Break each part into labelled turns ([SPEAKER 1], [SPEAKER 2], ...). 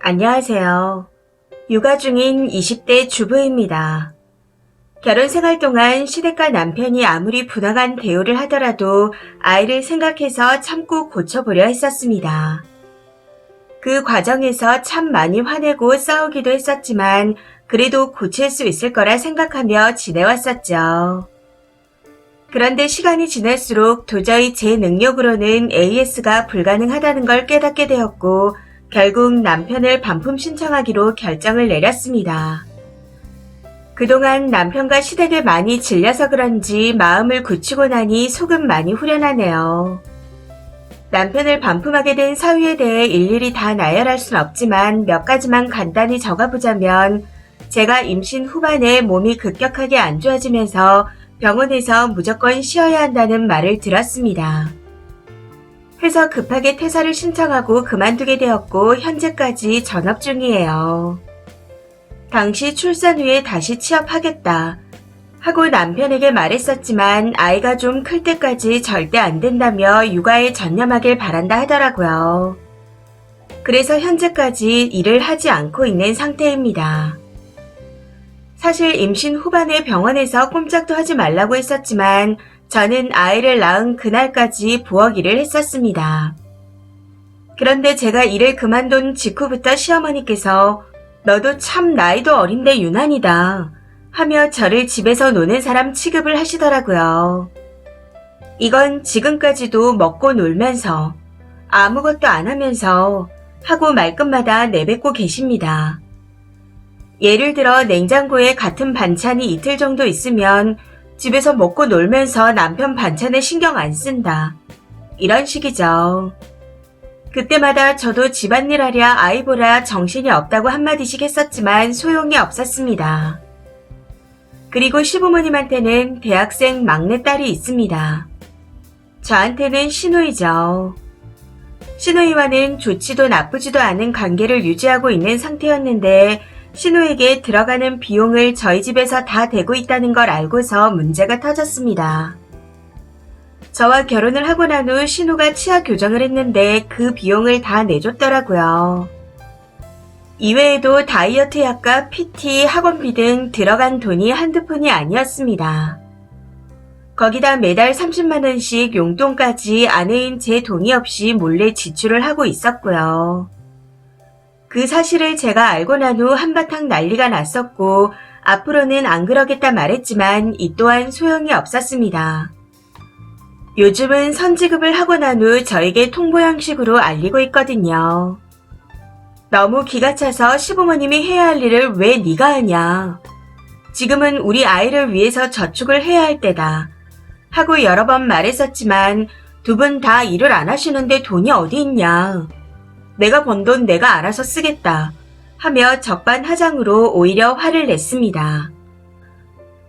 [SPEAKER 1] 안녕하세요. 육아 중인 20대 주부입니다. 결혼 생활 동안 시댁과 남편이 아무리 부당한 대우를 하더라도 아이를 생각해서 참고 고쳐보려 했었습니다. 그 과정에서 참 많이 화내고 싸우기도 했었지만 그래도 고칠 수 있을 거라 생각하며 지내왔었죠. 그런데 시간이 지날수록 도저히 제 능력으로는 AS가 불가능하다는 걸 깨닫게 되었고 결국 남편을 반품 신청하기로 결정을 내렸습니다. 그동안 남편과 시댁을 많이 질려서 그런지 마음을 굳히고 나니 속은 많이 후련하네요. 남편을 반품하게 된 사유에 대해 일일이 다 나열할 순 없지만 몇 가지만 간단히 적어보자면 제가 임신 후반에 몸이 급격하게 안 좋아지면서 병원에서 무조건 쉬어야 한다는 말을 들었습니다. 해서 급하게 퇴사를 신청하고 그만두게 되었고 현재까지 전업 중이에요. 당시 출산 후에 다시 취업하겠다 하고 남편에게 말했었지만 아이가 좀 클 때까지 절대 안 된다며 육아에 전념하길 바란다 하더라고요. 그래서 현재까지 일을 하지 않고 있는 상태입니다. 사실 임신 후반에 병원에서 꼼짝도 하지 말라고 했었지만 저는 아이를 낳은 그날까지 부엌 일을 했었습니다. 그런데 제가 일을 그만둔 직후부터 시어머니께서 너도 참 나이도 어린데 유난이다 하며 저를 집에서 노는 사람 취급을 하시더라고요. 이건 지금까지도 먹고 놀면서 아무것도 안 하면서 하고 말끝마다 내뱉고 계십니다. 예를 들어 냉장고에 같은 반찬이 이틀 정도 있으면 집에서 먹고 놀면서 남편 반찬에 신경 안 쓴다. 이런 식이죠. 그때마다 저도 집안일 하랴 아이 보라 정신이 없다고 한마디씩 했었지만 소용이 없었습니다. 그리고 시부모님한테는 대학생 막내딸이 있습니다. 저한테는 시누이죠. 시누이와는 좋지도 나쁘지도 않은 관계를 유지하고 있는 상태였는데 시누에게 들어가는 비용을 저희 집에서 다 대고 있다는 걸 알고서 문제가 터졌습니다. 저와 결혼을 하고 난 후 신우가 치아 교정을 했는데 그 비용을 다 내줬더라고요. 이외에도 다이어트 약과 PT, 학원비 등 들어간 돈이 한두 푼이 아니었습니다. 거기다 매달 30만 원씩 용돈까지 아내인 제 동의 없이 몰래 지출을 하고 있었고요. 그 사실을 제가 알고 난 후 한바탕 난리가 났었고 앞으로는 안 그러겠다 말했지만 이 또한 소용이 없었습니다. 요즘은 선지급을 하고 난 후 저에게 통보 형식으로 알리고 있거든요. 너무 기가 차서 시부모님이 해야 할 일을 왜 네가 하냐. 지금은 우리 아이를 위해서 저축을 해야 할 때다. 하고 여러 번 말했었지만 두 분 다 일을 안 하시는데 돈이 어디 있냐. 내가 번 돈 내가 알아서 쓰겠다 하며 적반하장으로 오히려 화를 냈습니다.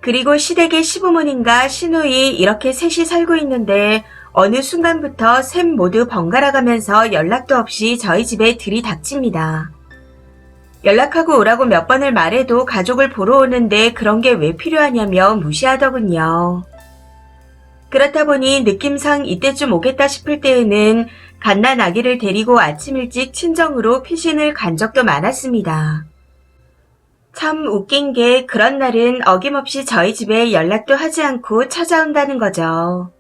[SPEAKER 1] 그리고 시댁의 시부모님과 시누이 이렇게 셋이 살고 있는데 어느 순간부터 셋 모두 번갈아 가면서 연락도 없이 저희 집에 들이닥칩니다. 연락하고 오라고 몇 번을 말해도 가족을 보러 오는데 그런 게 왜 필요하냐며 무시하더군요. 그렇다 보니 느낌상 이때쯤 오겠다 싶을 때에는 갓난 아기를 데리고 아침 일찍 친정으로 피신을 간 적도 많았습니다. 참 웃긴 게 그런 날은 어김없이 저희 집에 연락도 하지 않고 찾아온다는 거죠.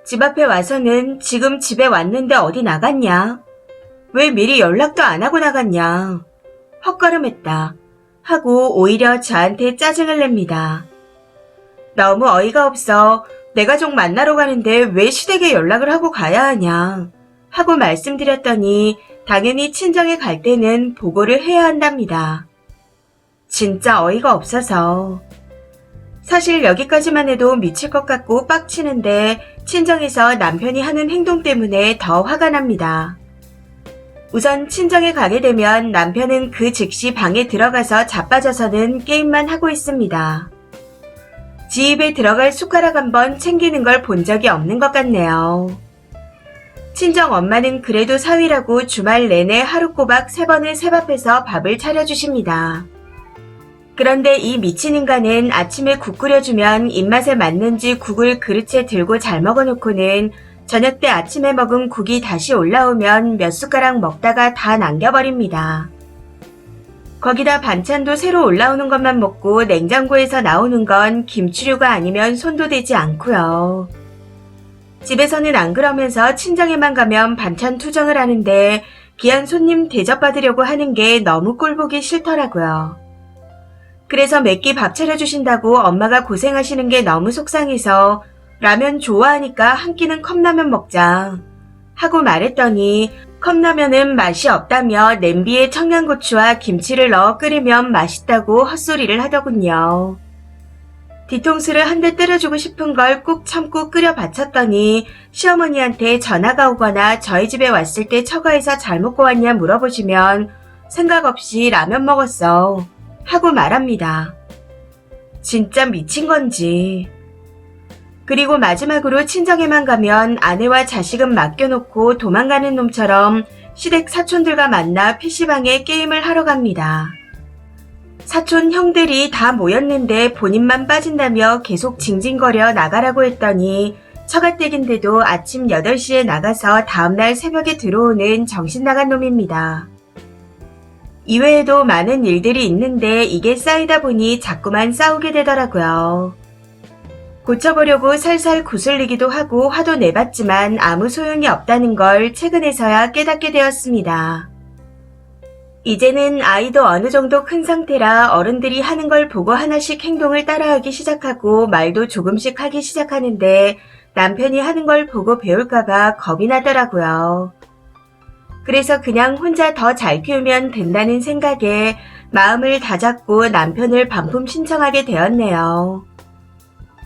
[SPEAKER 1] 집 앞에 와서는 지금 집에 왔는데 어디 나갔냐? 왜 미리 연락도 안 하고 나갔냐? 헛걸음했다 하고 오히려 저한테 짜증을 냅니다. 너무 어이가 없어. 내 가족 만나러 가는데 왜 시댁에 연락을 하고 가야 하냐 하고 말씀드렸더니 당연히 친정에 갈 때는 보고를 해야 한답니다. 진짜 어이가 없어서. 사실 여기까지만 해도 미칠 것 같고 빡치는데 친정에서 남편이 하는 행동 때문에 더 화가 납니다. 우선 친정에 가게 되면 남편은 그 즉시 방에 들어가서 자빠져서는 게임만 하고 있습니다. 지 입에 들어갈 숟가락 한번 챙기는 걸 본 적이 없는 것 같네요. 친정 엄마는 그래도 사위라고 주말 내내 하루 꼬박 3번을 세밥해서 밥을 차려주십니다. 그런데 이 미친 인간은 아침에 국 끓여주면 입맛에 맞는지 국을 그릇에 들고 잘 먹어놓고는 저녁 때 아침에 먹은 국이 다시 올라오면 몇 숟가락 먹다가 다 남겨버립니다. 거기다 반찬도 새로 올라오는 것만 먹고 냉장고에서 나오는 건 김치류가 아니면 손도 대지 않고요. 집에서는 안 그러면서 친정에만 가면 반찬 투정을 하는데 귀한 손님 대접받으려고 하는 게 너무 꼴보기 싫더라고요. 그래서 몇 끼 밥 차려주신다고 엄마가 고생하시는 게 너무 속상해서 라면 좋아하니까 한 끼는 컵라면 먹자 하고 말했더니 컵라면은 맛이 없다며 냄비에 청양고추와 김치를 넣어 끓이면 맛있다고 헛소리를 하더군요. 뒤통수를 한 대 때려주고 싶은 걸 꾹 참고 끓여 바쳤더니 시어머니한테 전화가 오거나 저희 집에 왔을 때 처가에서 잘 먹고 왔냐 물어보시면 생각 없이 라면 먹었어 하고 말합니다. 진짜 미친 건지. 그리고 마지막으로 친정에만 가면 아내와 자식은 맡겨놓고 도망가는 놈처럼 시댁 사촌들과 만나 PC방에 게임을 하러 갑니다. 사촌 형들이 다 모였는데 본인만 빠진다며 계속 징징거려 나가라고 했더니 처가댁인데도 아침 8시에 나가서 다음날 새벽에 들어오는 정신나간 놈입니다. 이외에도 많은 일들이 있는데 이게 쌓이다 보니 자꾸만 싸우게 되더라고요. 고쳐보려고 살살 구슬리기도 하고 화도 내봤지만 아무 소용이 없다는 걸 최근에서야 깨닫게 되었습니다. 이제는 아이도 어느 정도 큰 상태라 어른들이 하는 걸 보고 하나씩 행동을 따라하기 시작하고 말도 조금씩 하기 시작하는데 남편이 하는 걸 보고 배울까봐 겁이 나더라고요. 그래서 그냥 혼자 더 잘 키우면 된다는 생각에 마음을 다잡고 남편을 반품 신청하게 되었네요.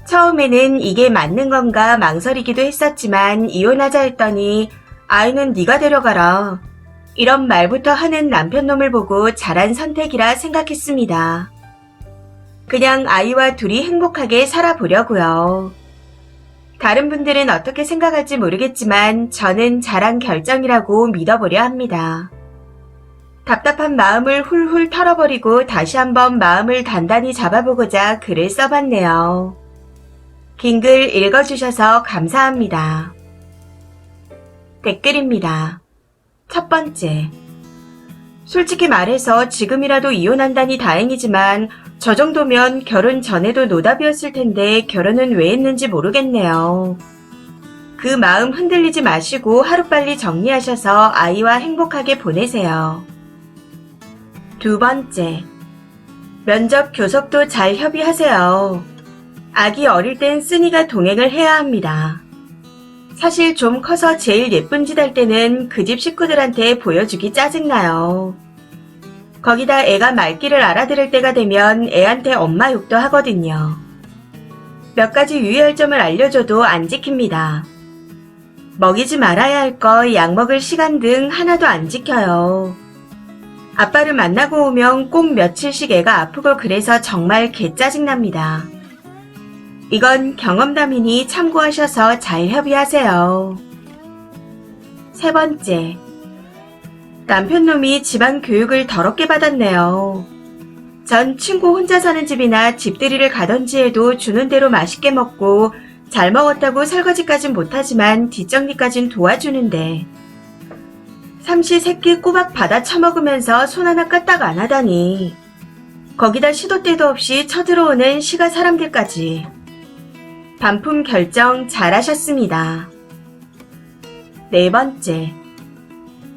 [SPEAKER 1] 처음에는 이게 맞는 건가 망설이기도 했었지만 이혼하자 했더니 아이는 네가 데려가라. 이런 말부터 하는 남편놈을 보고 잘한 선택이라 생각했습니다. 그냥 아이와 둘이 행복하게 살아보려고요. 다른 분들은 어떻게 생각할지 모르겠지만 저는 잘한 결정이라고 믿어보려 합니다. 답답한 마음을 훌훌 털어버리고 다시 한번 마음을 단단히 잡아보고자 글을 써봤네요. 긴 글 읽어주셔서 감사합니다. 댓글입니다. 첫 번째. 솔직히 말해서 지금이라도 이혼한다니 다행이지만 저 정도면 결혼 전에도 노답이었을 텐데 결혼은 왜 했는지 모르겠네요. 그 마음 흔들리지 마시고 하루빨리 정리하셔서 아이와 행복하게 보내세요. 두 번째. 면접 교섭도 잘 협의하세요. 아기 어릴 땐 쓰니가 동행을 해야 합니다. 사실 좀 커서 제일 예쁜 짓 할 때는 그 집 식구들한테 보여주기 짜증나요. 거기다 애가 말귀를 알아들을 때가 되면 애한테 엄마 욕도 하거든요. 몇 가지 유의할 점을 알려줘도 안 지킵니다. 먹이지 말아야 할 거, 약 먹을 시간 등 하나도 안 지켜요. 아빠를 만나고 오면 꼭 며칠씩 애가 아프고 그래서 정말 개 짜증납니다. 이건 경험담이니 참고하셔서 잘 협의하세요. 세 번째. 남편놈이 집안 교육을 더럽게 받았네요. 전 친구 혼자 사는 집이나 집들이를 가던지 해도 주는 대로 맛있게 먹고 잘 먹었다고 설거지까진 못하지만 뒷정리까진 도와주는데 삼시세끼 꼬박 받아 처먹으면서 손 하나 까딱 안 하다니. 거기다 시도 때도 없이 쳐들어오는 시가 사람들까지. 반품 결정 잘하셨습니다. 네 번째.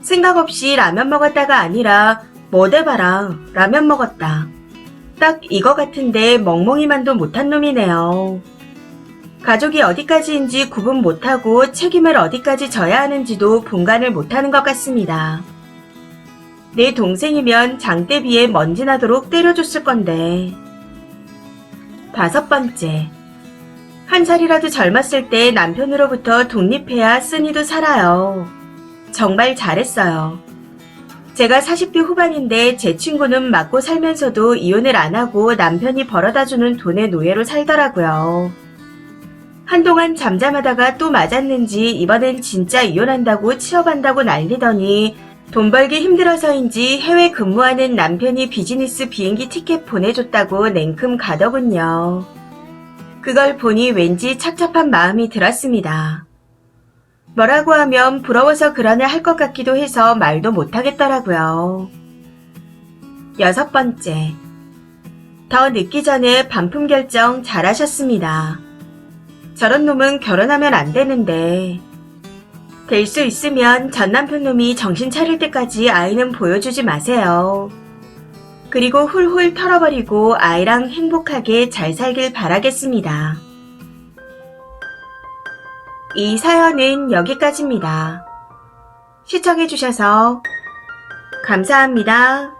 [SPEAKER 1] 생각 없이 라면 먹었다가 아니라 뭐 대봐라 라면 먹었다. 딱 이거 같은데 멍멍이만도 못한 놈이네요. 가족이 어디까지인지 구분 못하고 책임을 어디까지 져야 하는지도 분간을 못하는 것 같습니다. 내 동생이면 장대비에 먼지 나도록 때려줬을 건데. 다섯 번째. 한 살이라도 젊었을 때 남편으로부터 독립해야 쓰니도 살아요. 정말 잘했어요. 제가 40대 후반인데 제 친구는 맞고 살면서도 이혼을 안 하고 남편이 벌어다주는 돈의 노예로 살더라고요. 한동안 잠잠하다가 또 맞았는지 이번엔 진짜 이혼한다고 취업한다고 난리더니 돈 벌기 힘들어서인지 해외 근무하는 남편이 비즈니스 비행기 티켓 보내줬다고 냉큼 가더군요. 그걸 보니 왠지 착잡한 마음이 들었습니다. 뭐라고 하면 부러워서 그러네 할 것 같기도 해서 말도 못하겠더라고요. 6번째. 더 늦기 전에 반품 결정 잘하셨습니다. 저런 놈은 결혼하면 안 되는데. 될 수 있으면 전 남편 놈이 정신 차릴 때까지 아이는 보여주지 마세요. 그리고 훌훌 털어버리고 아이랑 행복하게 잘 살길 바라겠습니다. 이 사연은 여기까지입니다. 시청해주셔서 감사합니다.